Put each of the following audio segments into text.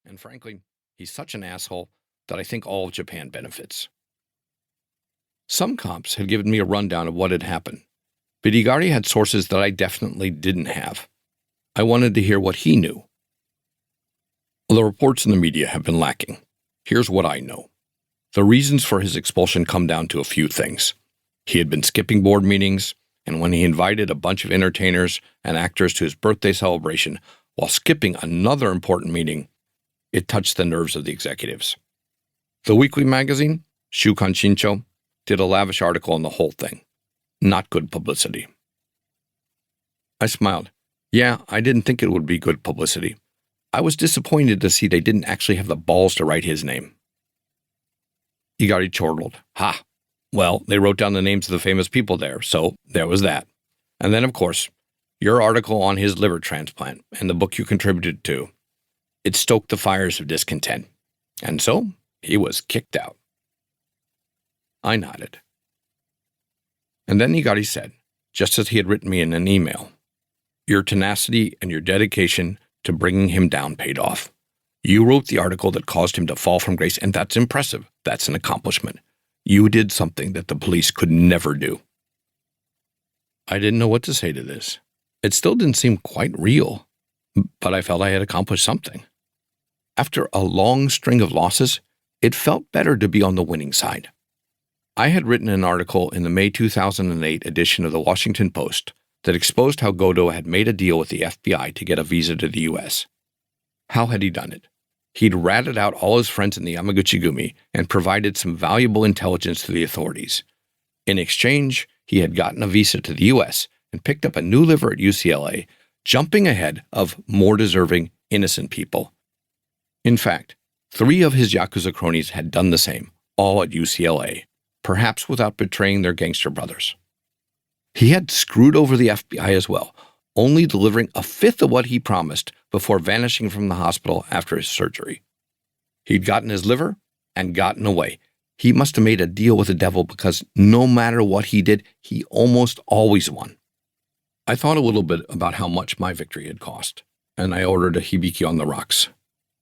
And frankly, he's such an asshole that I think all of Japan benefits. Some cops had given me a rundown of what had happened, but Igari had sources that I definitely didn't have. I wanted to hear what he knew. The reports in the media have been lacking. Here's what I know. The reasons for his expulsion come down to a few things. He had been skipping board meetings, and when he invited a bunch of entertainers and actors to his birthday celebration while skipping another important meeting, it touched the nerves of the executives. The weekly magazine, Shukan Shincho, did a lavish article on the whole thing. Not good publicity. I smiled. Yeah, I didn't think it would be good publicity. I was disappointed to see they didn't actually have the balls to write his name. Igari chortled. Ha! Well, they wrote down the names of the famous people there, so there was that. And then, of course, your article on his liver transplant and the book you contributed to. It stoked the fires of discontent. And so, he was kicked out. I nodded. And then Igari said, just as he had written me in an email, your tenacity and your dedication to bringing him down paid off. You wrote the article that caused him to fall from grace, and that's impressive. That's an accomplishment. You did something that the police could never do. I didn't know what to say to this. It still didn't seem quite real, but I felt I had accomplished something. After a long string of losses, it felt better to be on the winning side. I had written an article in the May 2008 edition of the Washington Post that exposed how Goto had made a deal with the FBI to get a visa to the U.S. How had he done it? He'd ratted out all his friends in the Yamaguchi-gumi and provided some valuable intelligence to the authorities. In exchange, he had gotten a visa to the U.S. and picked up a new liver at UCLA, jumping ahead of more deserving, innocent people. In fact, 3 of his yakuza cronies had done the same, all at UCLA, perhaps without betraying their gangster brothers. He had screwed over the FBI as well, only delivering a fifth of what he promised before vanishing from the hospital after his surgery. He'd gotten his liver and gotten away. He must have made a deal with the devil because no matter what he did, he almost always won. I thought a little bit about how much my victory had cost, and I ordered a hibiki on the rocks.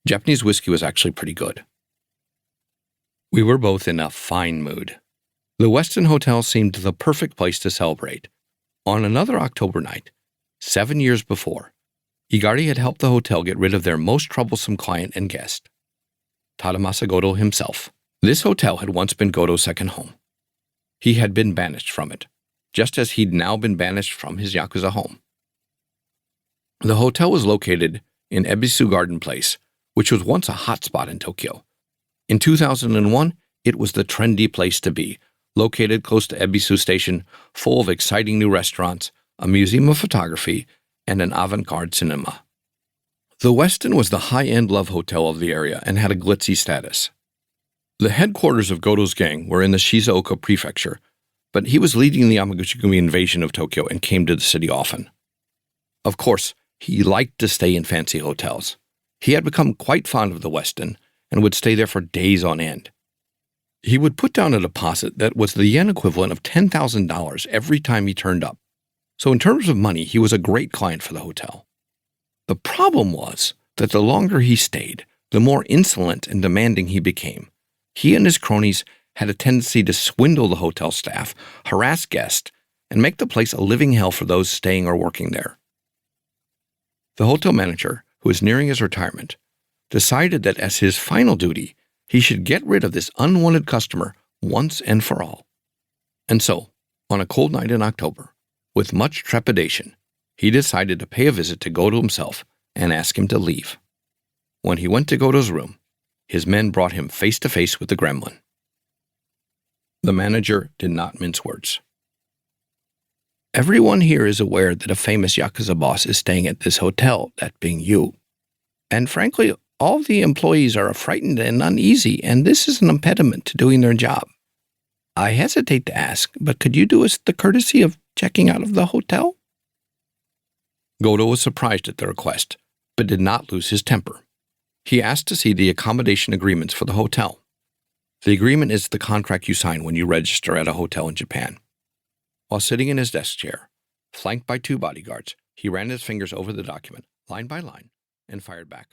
Japanese whiskey was actually pretty good. We were both in a fine mood. The Westin Hotel seemed the perfect place to celebrate. On another October night, 7 years before, Igari had helped the hotel get rid of their most troublesome client and guest, Tadamasa Goto himself. This hotel had once been Goto's second home. He had been banished from it, just as he'd now been banished from his yakuza home. The hotel was located in Ebisu Garden Place, which was once a hotspot in Tokyo. In 2001, it was the trendy place to be, located close to Ebisu Station, full of exciting new restaurants, a museum of photography, and an avant-garde cinema. The Westin was the high-end love hotel of the area and had a glitzy status. The headquarters of Goto's gang were in the Shizuoka prefecture, but he was leading the Yamaguchi-gumi invasion of Tokyo and came to the city often. Of course, he liked to stay in fancy hotels. He had become quite fond of the Westin and would stay there for days on end. He would put down a deposit that was the yen equivalent of $10,000 every time he turned up. So in terms of money, he was a great client for the hotel. The problem was that the longer he stayed, the more insolent and demanding he became. He and his cronies had a tendency to swindle the hotel staff, harass guests, and make the place a living hell for those staying or working there. The hotel manager, who was nearing his retirement, decided that as his final duty, he should get rid of this unwanted customer once and for all. And so, on a cold night in October, with much trepidation, he decided to pay a visit to Goto himself and ask him to leave. When he went to Goto's room, his men brought him face to face with the gremlin. The manager did not mince words. Everyone here is aware that a famous yakuza boss is staying at this hotel, that being you. And frankly, all the employees are frightened and uneasy, and this is an impediment to doing their job. I hesitate to ask, but could you do us the courtesy of checking out of the hotel? Goto was surprised at the request, but did not lose his temper. He asked to see the accommodation agreements for the hotel. The agreement is the contract you sign when you register at a hotel in Japan. While sitting in his desk chair, flanked by 2 bodyguards, he ran his fingers over the document, line by line, and fired back.